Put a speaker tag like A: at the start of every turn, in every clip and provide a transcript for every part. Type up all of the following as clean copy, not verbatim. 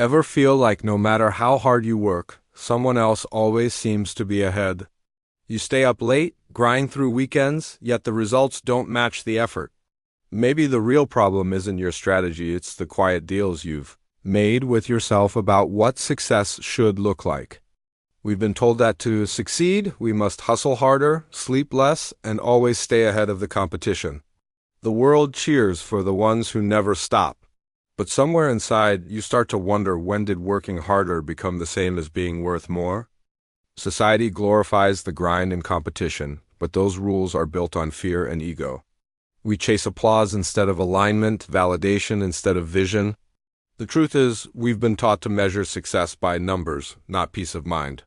A: Ever feel like no matter how hard you work, someone else always seems to be ahead? You stay up late, grind through weekends, yet the results don't match the effort. Maybe the real problem isn't your strategy, it's the quiet deals you've made with yourself about what success should look like. We've been told that to succeed, we must hustle harder, sleep less, and always stay ahead of the competition. The world cheers for the ones who never stop. But somewhere inside, you start to wonder, when did working harder become the same as being worth more? Society glorifies the grind and competition, but those rules are built on fear and ego. We chase applause instead of alignment, validation instead of vision. The truth is, we've been taught to measure success by numbers, not peace of mind.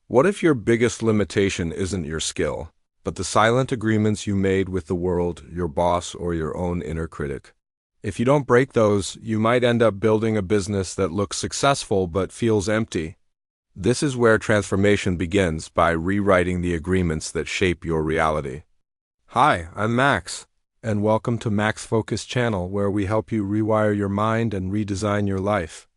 A: What if your biggest limitation isn't your skill, but the silent agreements you made with the world, your boss, or your own inner critic? If you don't break those, you might end up building a business that looks successful but feels empty. This is where transformation begins, by rewriting the agreements that shape your reality. Hi, I'm Max, and welcome to Max Focus Channel, where we help you rewire your mind and redesign your life.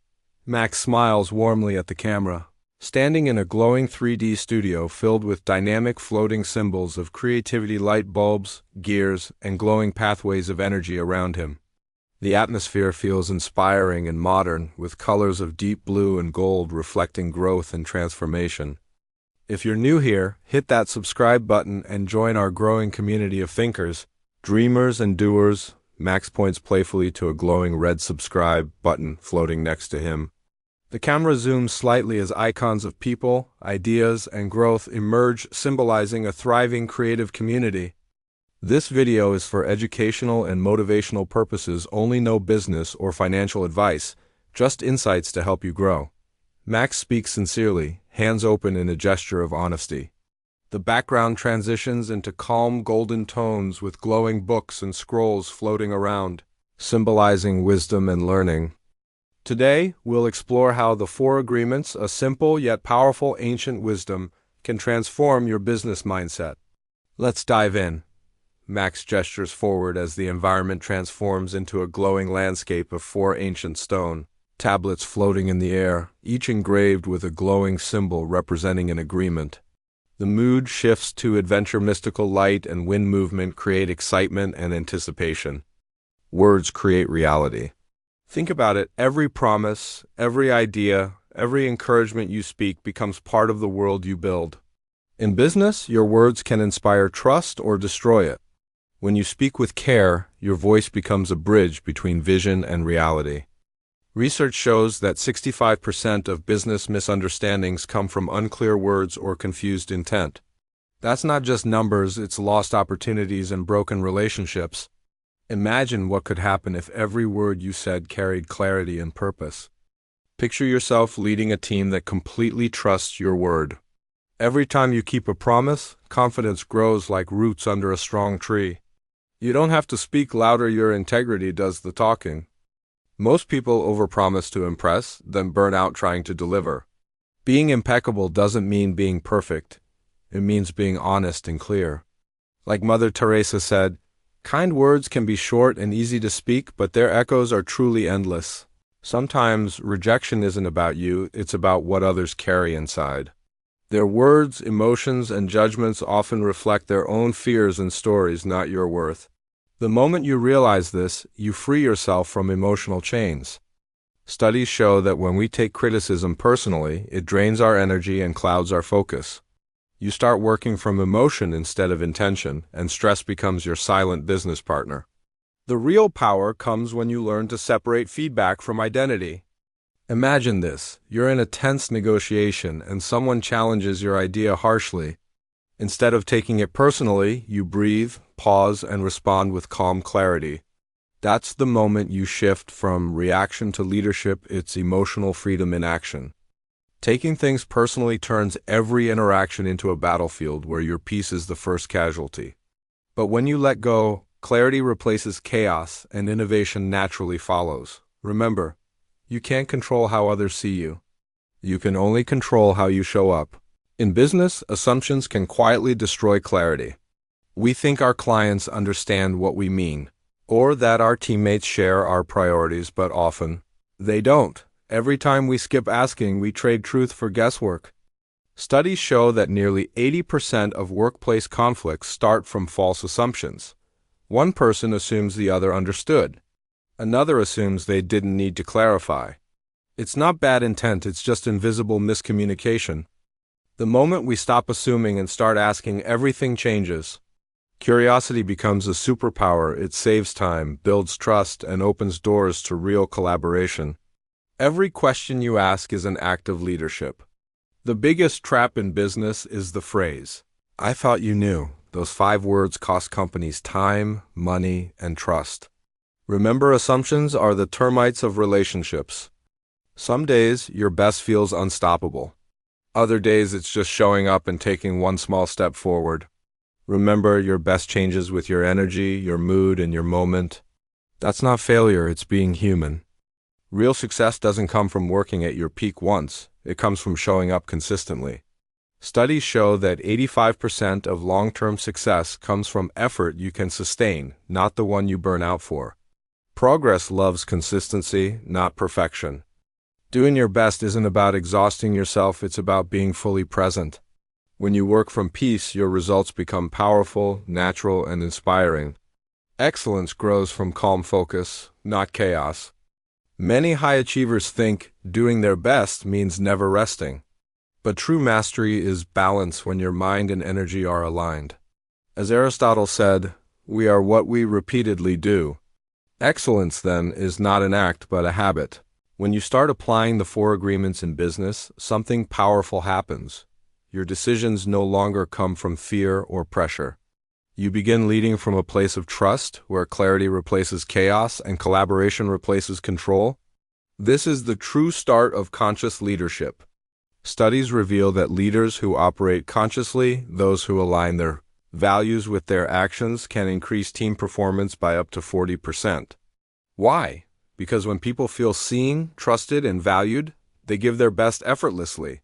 A: Max smiles warmly at the camera, standing in a glowing 3D studio filled with dynamic floating symbols of creativity, light bulbs, gears, and glowing pathways of energy around him. The atmosphere feels inspiring and modern, with colors of deep blue and gold reflecting growth and transformation. If you're new here, hit that subscribe button and join our growing community of thinkers, dreamers, and doers. Max points playfully to a glowing red subscribe button floating next to him. The camera zooms slightly as icons of people, ideas, and growth emerge, symbolizing a thriving creative community. This video is for educational and motivational purposes only, no business or financial advice, just insights to help you grow. Max speaks sincerely, hands open in a gesture of honesty. The background transitions into calm golden tones with glowing books and scrolls floating around, symbolizing wisdom and learning. Today, we'll explore how the 4 agreements, a simple yet powerful ancient wisdom, can transform your business mindset. Let's dive in. Max gestures forward as the environment transforms into a glowing landscape of 4 ancient stone tablets floating in the air, each engraved with a glowing symbol representing an agreement. The mood shifts to adventure, mystical light and wind movement create excitement and anticipation. Words create reality. Think about it, every promise, every idea, every encouragement you speak becomes part of the world you build. In business, your words can inspire trust or destroy it. When you speak with care, your voice becomes a bridge between vision and reality. Research shows that 65% of business misunderstandings come from unclear words or confused intent. That's not just numbers, it's lost opportunities and broken relationships. Imagine what could happen if every word you said carried clarity and purpose. Picture yourself leading a team that completely trusts your word. Every time you keep a promise, confidence grows like roots under a strong tree. You don't have to speak louder, your integrity does the talking. Most people overpromise to impress, then burn out trying to deliver. Being impeccable doesn't mean being perfect. It means being honest and clear. Like Mother Teresa said, kind words can be short and easy to speak, but their echoes are truly endless. Sometimes rejection isn't about you, it's about what others carry inside. Their words, emotions, and judgments often reflect their own fears and stories, not your worth. The moment you realize this, you free yourself from emotional chains. Studies show that when we take criticism personally, it drains our energy and clouds our focus. You start working from emotion instead of intention, and stress becomes your silent business partner. The real power comes when you learn to separate feedback from identity. Imagine this, you're in a tense negotiation and someone challenges your idea harshly. Instead of taking it personally, you breathe, pause, and respond with calm clarity. That's the moment you shift from reaction to leadership, it's emotional freedom in action. Taking things personally turns every interaction into a battlefield where your peace is the first casualty. But when you let go, clarity replaces chaos and innovation naturally follows. Remember, you can't control how others see you. You can only control how you show up. In business, assumptions can quietly destroy clarity. We think our clients understand what we mean, or that our teammates share our priorities, but often they don't. Every time we skip asking, we trade truth for guesswork. Studies show that nearly 80% of workplace conflicts start from false assumptions. One person assumes the other understood. Another assumes they didn't need to clarify. It's not bad intent, it's just invisible miscommunication. The moment we stop assuming and start asking, everything changes. Curiosity becomes a superpower. It saves time, builds trust, and opens doors to real collaboration. Every question you ask is an act of leadership. The biggest trap in business is the phrase, "I thought you knew." Those 5 words cost companies time, money, and trust. Remember, assumptions are the termites of relationships. Some days, your best feels unstoppable. Other days, it's just showing up and taking one small step forward. Remember, your best changes with your energy, your mood, and your moment. That's not failure, it's being human. Real success doesn't come from working at your peak once. It comes from showing up consistently. Studies show that 85% of long-term success comes from effort you can sustain, not the one you burn out for. Progress loves consistency, not perfection. Doing your best isn't about exhausting yourself, it's about being fully present. When you work from peace, your results become powerful, natural, and inspiring. Excellence grows from calm focus, not chaos. Many high achievers think doing their best means never resting. But true mastery is balance when your mind and energy are aligned. As Aristotle said, we are what we repeatedly do. Excellence, then, is not an act but a habit. When you start applying the 4 agreements in business, something powerful happens. Your decisions no longer come from fear or pressure. You begin leading from a place of trust, where clarity replaces chaos and collaboration replaces control. This is the true start of conscious leadership. Studies reveal that leaders who operate consciously, those who align their values with their actions, can increase team performance by up to 40%. Why? Because when people feel seen, trusted, and valued, they give their best effortlessly.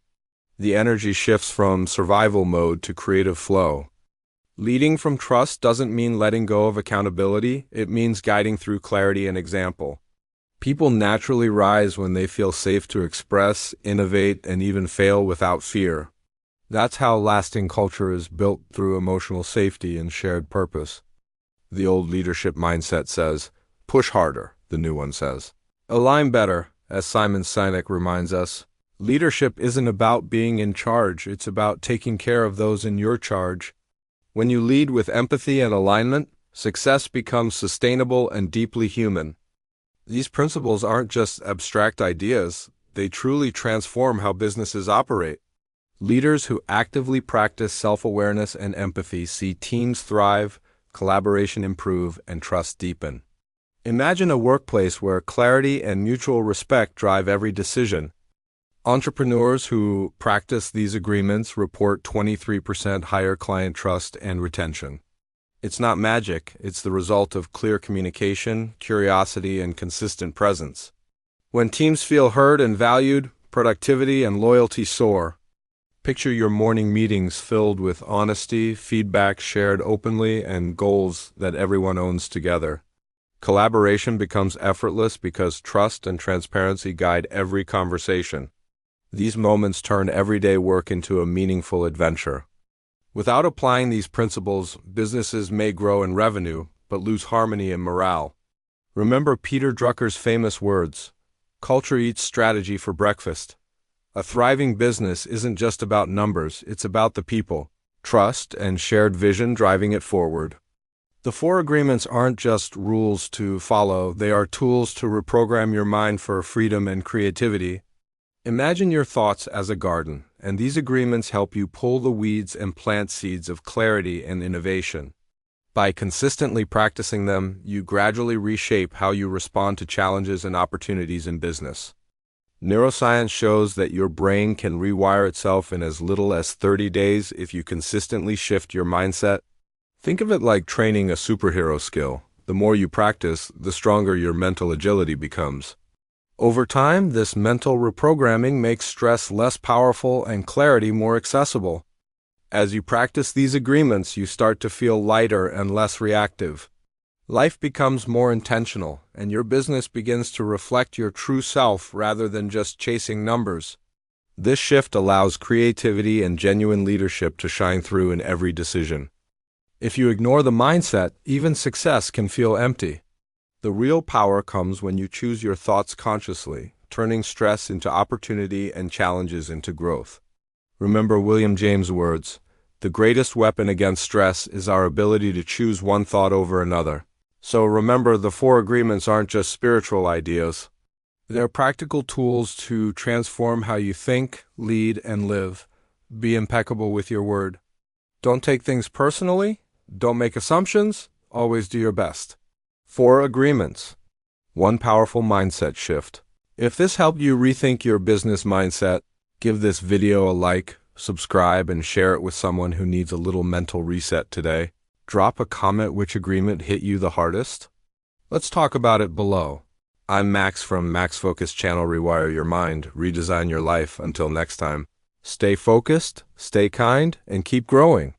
A: The energy shifts from survival mode to creative flow. Leading from trust doesn't mean letting go of accountability, it means guiding through clarity and example. People naturally rise when they feel safe to express, innovate, and even fail without fear. That's how lasting culture is built, through emotional safety and shared purpose. The old leadership mindset says, "Push harder," the new one says, "Align better," as Simon Sinek reminds us. Leadership isn't about being in charge, it's about taking care of those in your charge. When you lead with empathy and alignment, success becomes sustainable and deeply human. These principles aren't just abstract ideas, they truly transform how businesses operate. Leaders who actively practice self-awareness and empathy see teams thrive, collaboration improve, and trust deepen. Imagine a workplace where clarity and mutual respect drive every decision. Entrepreneurs who practice these agreements report 23% higher client trust and retention. It's not magic, it's the result of clear communication, curiosity, and consistent presence. When teams feel heard and valued, productivity and loyalty soar. Picture your morning meetings filled with honesty, feedback shared openly, and goals that everyone owns together. Collaboration becomes effortless because trust and transparency guide every conversation. These moments turn everyday work into a meaningful adventure. Without applying these principles, businesses may grow in revenue, but lose harmony and morale. Remember Peter Drucker's famous words, "Culture eats strategy for breakfast." A thriving business isn't just about numbers, it's about the people, trust, and shared vision driving it forward. The 4 agreements aren't just rules to follow, they are tools to reprogram your mind for freedom and creativity. Imagine your thoughts as a garden, and these agreements help you pull the weeds and plant seeds of clarity and innovation. By consistently practicing them, you gradually reshape how you respond to challenges and opportunities in business. Neuroscience shows that your brain can rewire itself in as little as 30 days if you consistently shift your mindset. Think of it like training a superhero skill. The more you practice, the stronger your mental agility becomes. Over time, this mental reprogramming makes stress less powerful and clarity more accessible. As you practice these agreements, you start to feel lighter and less reactive. Life becomes more intentional, and your business begins to reflect your true self rather than just chasing numbers. This shift allows creativity and genuine leadership to shine through in every decision. If you ignore the mindset, even success can feel empty. The real power comes when you choose your thoughts consciously, turning stress into opportunity and challenges into growth. Remember William James' words, "The greatest weapon against stress is our ability to choose one thought over another." So remember, the 4 agreements aren't just spiritual ideas. They're practical tools to transform how you think, lead, and live. Be impeccable with your word. Don't take things personally. Don't make assumptions. Always do your best. 4 agreements. 1 powerful mindset shift. If this helped you rethink your business mindset, give this video a like, subscribe, and share it with someone who needs a little mental reset today. Drop a comment which agreement hit you the hardest. Let's talk about it below. I'm Max from Max Focus Channel. Rewire your mind, redesign your life. Until next time, stay focused, stay kind, and keep growing.